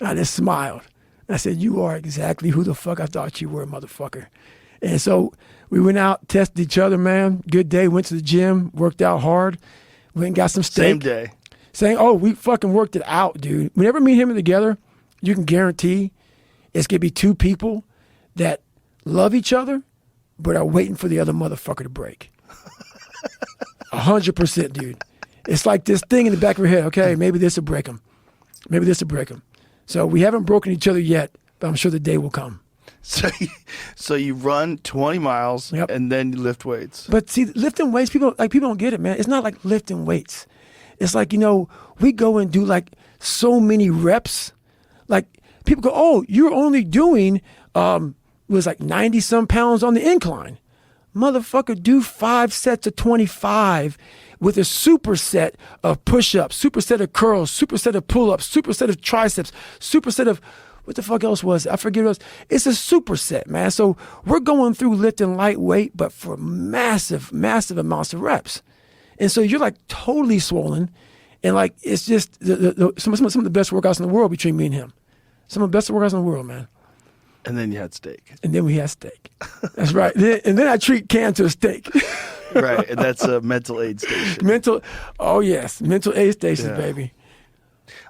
I just smiled. I said, you are exactly who the fuck I thought you were, motherfucker. And so we went out, tested each other, man. Good day, went to the gym, worked out hard, went and got some steak. Same day. Saying, oh, we fucking worked it out, dude. Whenever me and him are together, you can guarantee it's going to be two people that love each other, but are waiting for the other motherfucker to break. 100%, dude. It's like this thing in the back of your head, okay, maybe this will break them. Maybe this will break them. So we haven't broken each other yet, but I'm sure the day will come. So you run 20 miles and then you lift weights. But see, lifting weights, people don't get it, man. It's not like lifting weights. It's like, we go and do like so many reps. Like people go, oh, you're only doing, was like 90 some pounds on the incline. Motherfucker, do 5 sets of 25 with a superset of push-ups, superset of curls, superset of pull-ups, superset of triceps, superset of, what the fuck else was it? I forget what else. It's a superset, man. So we're going through lifting lightweight, but for massive, massive amounts of reps. And so you're like totally swollen. And like, it's just some of the best workouts in the world between me and him. Some of the best workouts in the world, man. And then you had steak. And then we had steak. That's right. And then I treat Cam to a steak. Right. And that's a mental aid station. Mental aid stations, baby.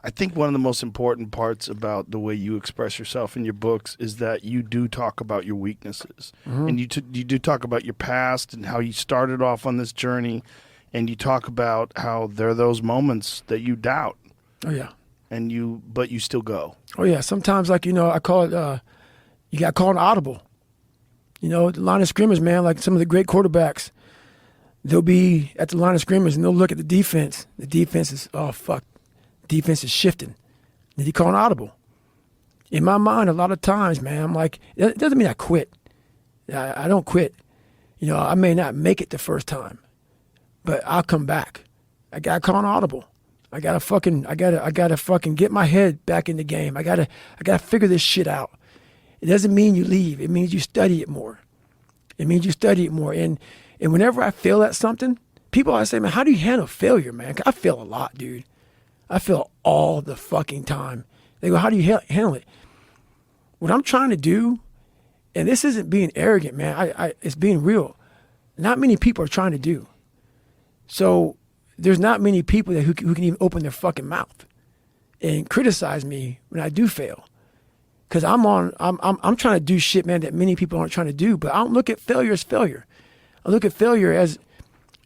I think one of the most important parts about the way you express yourself in your books is that you do talk about your weaknesses. Mm-hmm. And you do talk about your past and how you started off on this journey. And you talk about how there are those moments that you doubt. Oh, yeah. But you still go. Oh, yeah. Sometimes, like, I call it, you got called an audible. The line of scrimmage, man, like some of the great quarterbacks, they'll be at the line of scrimmage and they'll look at the defense. The defense is, oh, fuck. Defense is shifting. Then you call an audible. In my mind, a lot of times, man, I'm like, it doesn't mean I quit. I don't quit. I may not make it the first time, but I'll come back. I gotta call an audible. I gotta fucking get my head back in the game. I gotta figure this shit out. It doesn't mean you leave. It means you study it more. And whenever I fail at something, people always say, man, how do you handle failure, man? I fail a lot, dude. I fail all the fucking time. They go, how do you handle it? What I'm trying to do, and this isn't being arrogant, man. It's being real. Not many people are trying to do. So there's not many people who can even open their fucking mouth and criticize me when I do fail. Because I'm trying to do shit, man, that many people aren't trying to do. But I don't look at failure as failure. I look at failure as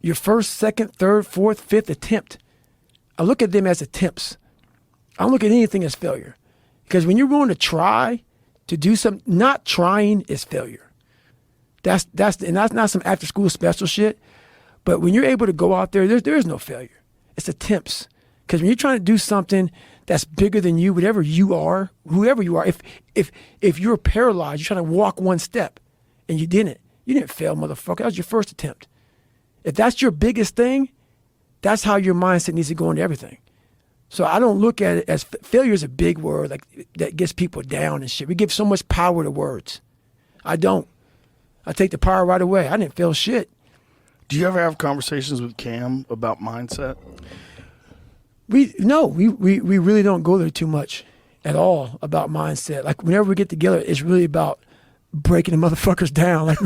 your first, second, third, fourth, fifth attempt. I look at them as attempts. I don't look at anything as failure. Because when you're willing to try to do something, not trying is failure. That's not some after school special shit. But when you're able to go out there is no failure. It's attempts. Because when you're trying to do something that's bigger than you, whatever you are, whoever you are, if you're paralyzed, you're trying to walk one step and you didn't fail, motherfucker. That was your first attempt. If that's your biggest thing, that's how your mindset needs to go into everything. So I don't look at it as failure is a big word like that gets people down and shit. We give so much power to words. I don't. I take the power right away. I didn't fail shit. Do you ever have conversations with Cam about mindset? We really don't go there too much at all about mindset. Like whenever we get together, it's really about breaking the motherfuckers down. Like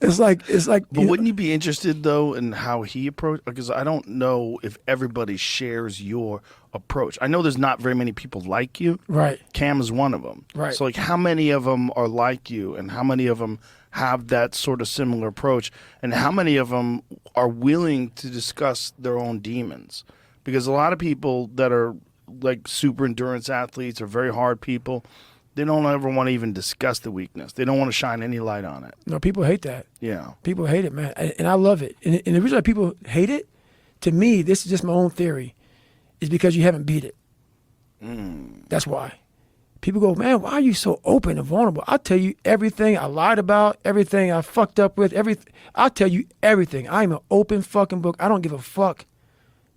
it's like. But wouldn't you be interested though in how he approached? Because I don't know if everybody shares your approach. I know there's not very many people like you. Right. Cam is one of them. Right. So like, how many of them are like you, and how many of them have that sort of similar approach, and how many of them are willing to discuss their own demons? Because a lot of people that are like super endurance athletes or very hard people, they don't ever want to even discuss the weakness. They don't want to shine any light on it. No, people hate that. Yeah. People hate it, man. And I love it. And the reason why people hate it, to me, this is just my own theory, is because you haven't beat it. That's why. People go, man, why are you so open and vulnerable? I'll tell you everything I lied about, everything I fucked up with, everything. I'll tell you everything. I'm an open fucking book. I don't give a fuck.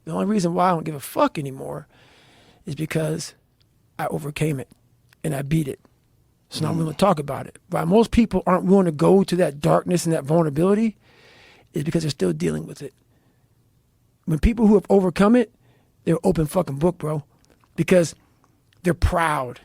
The only reason why I don't give a fuck anymore is because I overcame it and I beat it. So now I'm willing to talk about it. Why most people aren't willing to go to that darkness and that vulnerability is because they're still dealing with it. When people who have overcome it, they're open fucking book, bro. Because they're proud.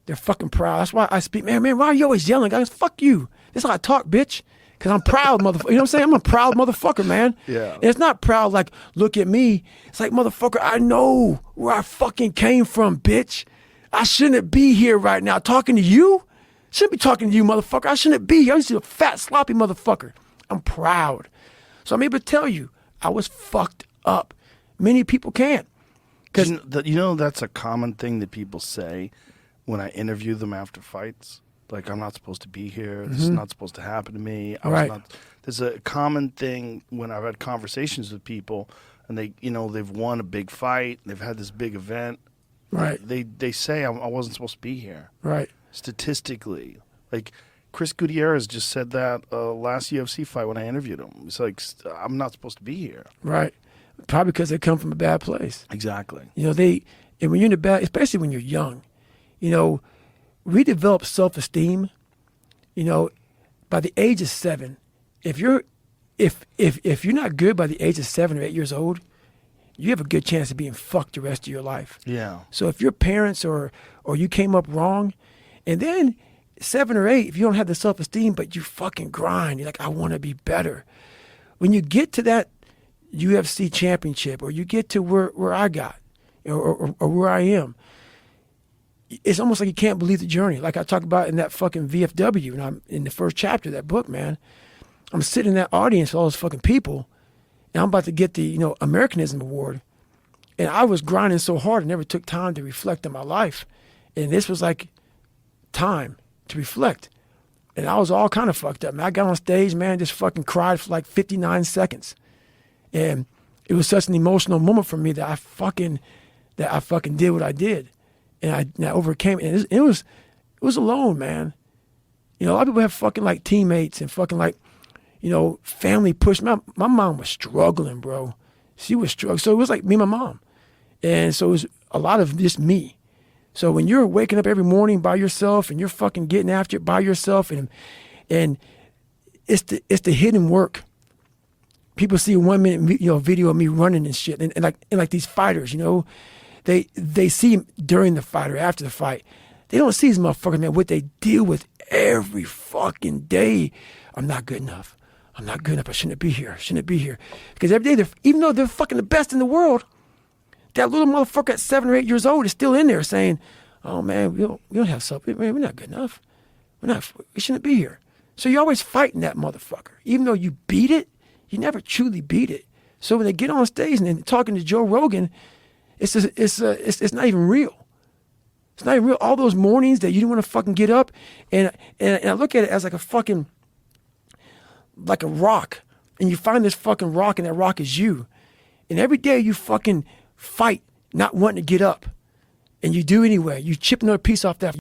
They're fucking proud. That's why I speak, man, why are you always yelling? Guys, fuck you. That's how I talk, bitch. Because I'm proud, motherfucker. You know what I'm saying? I'm a proud motherfucker, man. Yeah. And it's not proud like, look at me. It's like, motherfucker, I know where I fucking came from, bitch. I shouldn't be here right now talking to you. Shouldn't be talking to you, motherfucker. I shouldn't be here. I'm just a fat, sloppy motherfucker. I'm proud. So I'm able to tell you, I was fucked up. Many people can't. Because that's a common thing that people say when I interview them after fights. Like, I'm not supposed to be here. This is not supposed to happen to me. There's a common thing when I've had conversations with people, and they've won a big fight, they've had this big event. Right. They say I wasn't supposed to be here. Right. Statistically, like Chris Gutierrez just said that last UFC fight when I interviewed him. It's like, I'm not supposed to be here. Right. Probably because they come from a bad place. Exactly. And when you're in a bad, especially when you're young, we develop self-esteem, by the age of 7. If you're not good by the age of 7 or 8 years old, you have a good chance of being fucked the rest of your life. Yeah. So if your parents or you came up wrong, and then 7 or 8, if you don't have the self-esteem, but you fucking grind, you're like, I want to be better. When you get to that UFC championship, or you get to where I got, or where I am, it's almost like you can't believe the journey. Like I talk about in that fucking VFW, and I'm in the first chapter of that book, man. I'm sitting in that audience with all those fucking people, and I'm about to get the Americanism Award, and I was grinding so hard I never took time to reflect on my life, and this was like time to reflect, and I was all kind of fucked up. Man, I got on stage, man, just fucking cried for like 59 seconds, and it was such an emotional moment for me that I fucking did what I did. And I overcame it. And it was alone, man. A lot of people have fucking like teammates and fucking like, family push. My mom was struggling, bro. She was struggling. So it was like me and my mom. And so it was a lot of just me. So when you're waking up every morning by yourself and you're fucking getting after it by yourself, and it's the hidden work. People see a 1 minute video of me running and shit, and like these fighters, They see during the fight or after the fight. They don't see these motherfuckers, man, what they deal with every fucking day. I'm not good enough. I'm not good enough. I shouldn't be here. Because every day, even though they're fucking the best in the world, that little motherfucker at 7 or 8 years old is still in there saying, oh, man, we don't have something. Man, we're not good enough. We shouldn't be here. So you're always fighting that motherfucker. Even though you beat it, you never truly beat it. So when they get on stage and they're talking to Joe Rogan, it's not even real. It's not even real. All those mornings that you didn't want to fucking get up, and I look at it as like a fucking, like a rock, and you find this fucking rock, and that rock is you. And every day you fucking fight, not wanting to get up, and you do anyway. You chip another piece off that